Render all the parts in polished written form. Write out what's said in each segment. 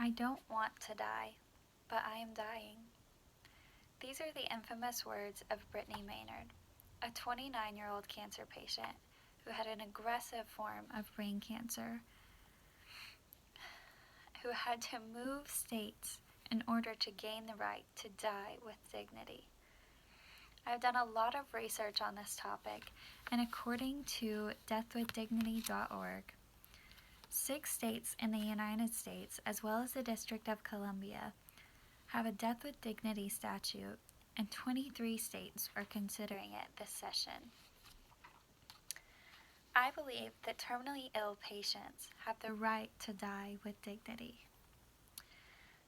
I don't want to die, but I am dying. These are the infamous words of Brittany Maynard, a 29-year-old cancer patient who had an aggressive form of brain cancer, who had to move states in order to gain the right to die with dignity. I've done a lot of research on this topic, and according to deathwithdignity.org, 6 states in the United States, as well as the District of Columbia, have a death with dignity statute, and 23 states are considering it this session. I believe that terminally ill patients have the right to die with dignity.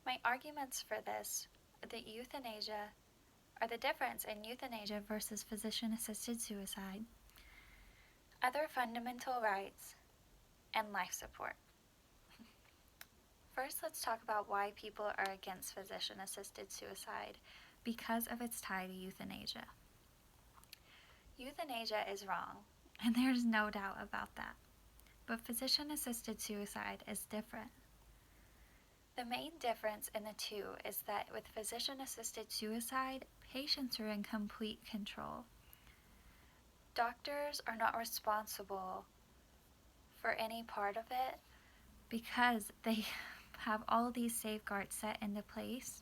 My arguments for this are that euthanasia are the difference in euthanasia versus physician-assisted suicide, other fundamental rights, and life support. First, let's talk about why people are against physician-assisted suicide because of its tie to euthanasia. Euthanasia is wrong, and there's no doubt about that. But physician-assisted suicide is different. The main difference in the two is that with physician-assisted suicide, patients are in complete control. Doctors are not responsible for any part of it because they have all these safeguards set into place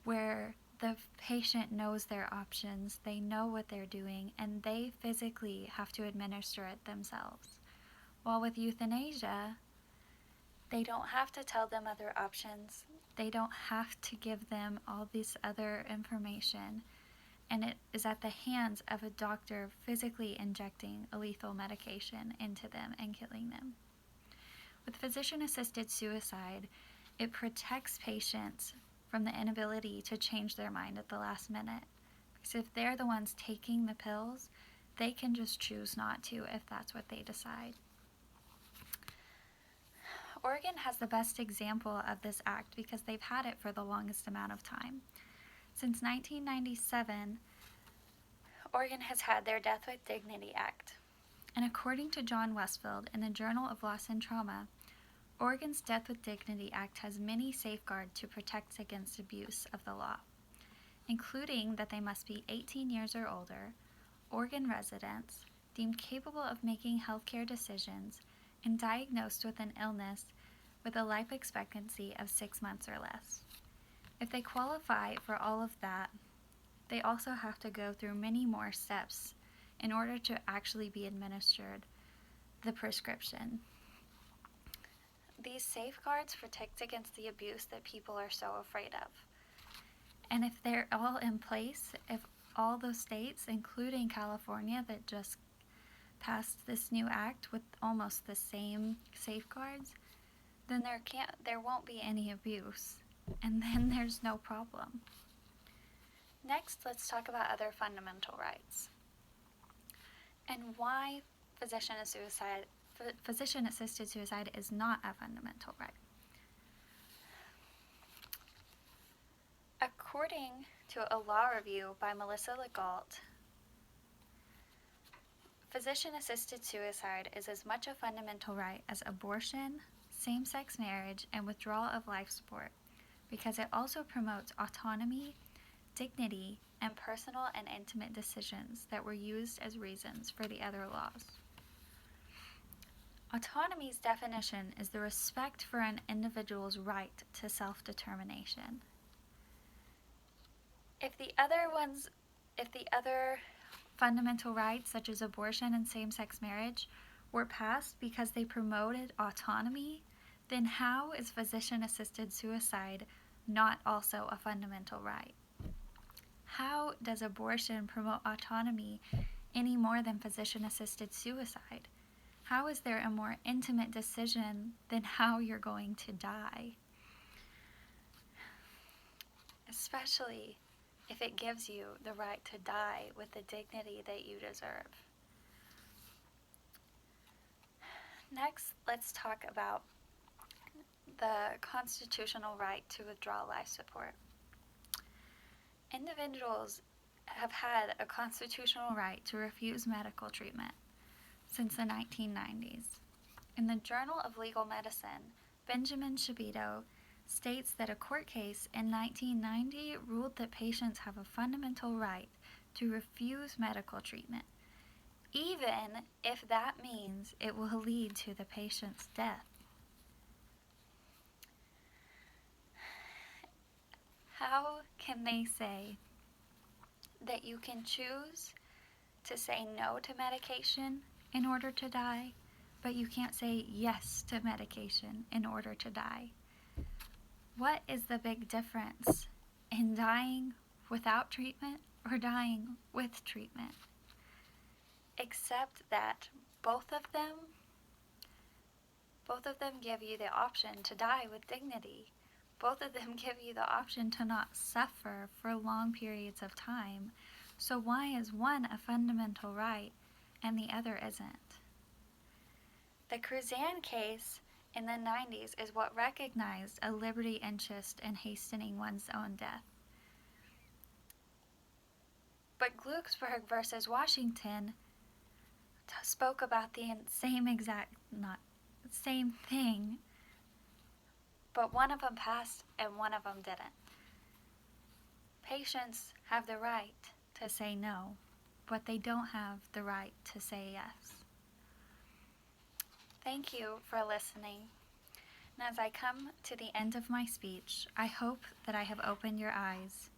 where the patient knows their options, they know what they're doing, and they physically have to administer it themselves. While with euthanasia, they don't have to tell them other options, they don't have to give them all this other information, and it is at the hands of a doctor physically injecting a lethal medication into them and killing them. With physician-assisted suicide, it protects patients from the inability to change their mind at the last minute. Because if they're the ones taking the pills, they can just choose not to if that's what they decide. Oregon has the best example of this act because they've had it for the longest amount of time. Since 1997, Oregon has had their Death with Dignity Act. And according to John Westfield in the Journal of Loss and Trauma, Oregon's Death with Dignity Act has many safeguards to protect against abuse of the law, including that they must be 18 years or older, Oregon residents, deemed capable of making healthcare decisions, and diagnosed with an illness with a life expectancy of 6 months or less. If they qualify for all of that, they also have to go through many more steps in order to actually be administered the prescription. These safeguards protect against the abuse that people are so afraid of. And if they're all in place, if all those states, including California that just passed this new act with almost the same safeguards, then there won't be any abuse, and then there's no problem. Next, let's talk about other fundamental rights and why physician-assisted suicide is not a fundamental right. According to a law review by Melissa Legault, physician-assisted suicide is as much a fundamental right as abortion, same-sex marriage, and withdrawal of life support because it also promotes autonomy, dignity, and personal and intimate decisions that were used as reasons for the other laws. Autonomy's definition is the respect for an individual's right to self-determination. If the other fundamental rights, such as abortion and same-sex marriage, were passed because they promoted autonomy, then how is physician-assisted suicide not also a fundamental right? How does abortion promote autonomy any more than physician-assisted suicide? How is there a more intimate decision than how you're going to die? Especially if it gives you the right to die with the dignity that you deserve. Next, let's talk about the constitutional right to withdraw life support. Individuals have had a constitutional right to refuse medical treatment since the 1990s. In the Journal of Legal Medicine, Benjamin Shabito states that a court case in 1990 ruled that patients have a fundamental right to refuse medical treatment, even if that means it will lead to the patient's death. How can they say that you can choose to say no to medication in order to die, but you can't say yes to medication in order to die? What is the big difference in dying without treatment or dying with treatment? Except that both of them give you the option to die with dignity. Both of them give you the option to not suffer for long periods of time. So why is one a fundamental right and the other isn't? The Cruzan case in the 90s is what recognized a liberty interest in hastening one's own death. But Glucksberg versus Washington spoke about the same thing, but one of them passed and one of them didn't. Patients have the right to say no, but they don't have the right to say yes. Thank you for listening. And as I come to the end of my speech, I hope that I have opened your eyes.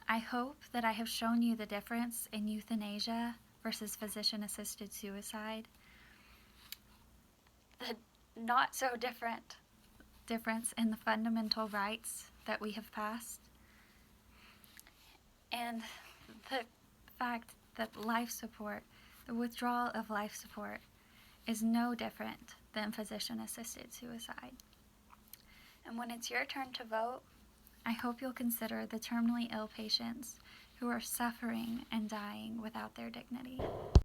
I hope that I have shown you the difference in euthanasia versus physician-assisted suicide. The not so difference in the fundamental rights that we have passed. And the fact that life support, the withdrawal of life support, is no different than physician-assisted suicide. And when it's your turn to vote, I hope you'll consider the terminally ill patients who are suffering and dying without their dignity.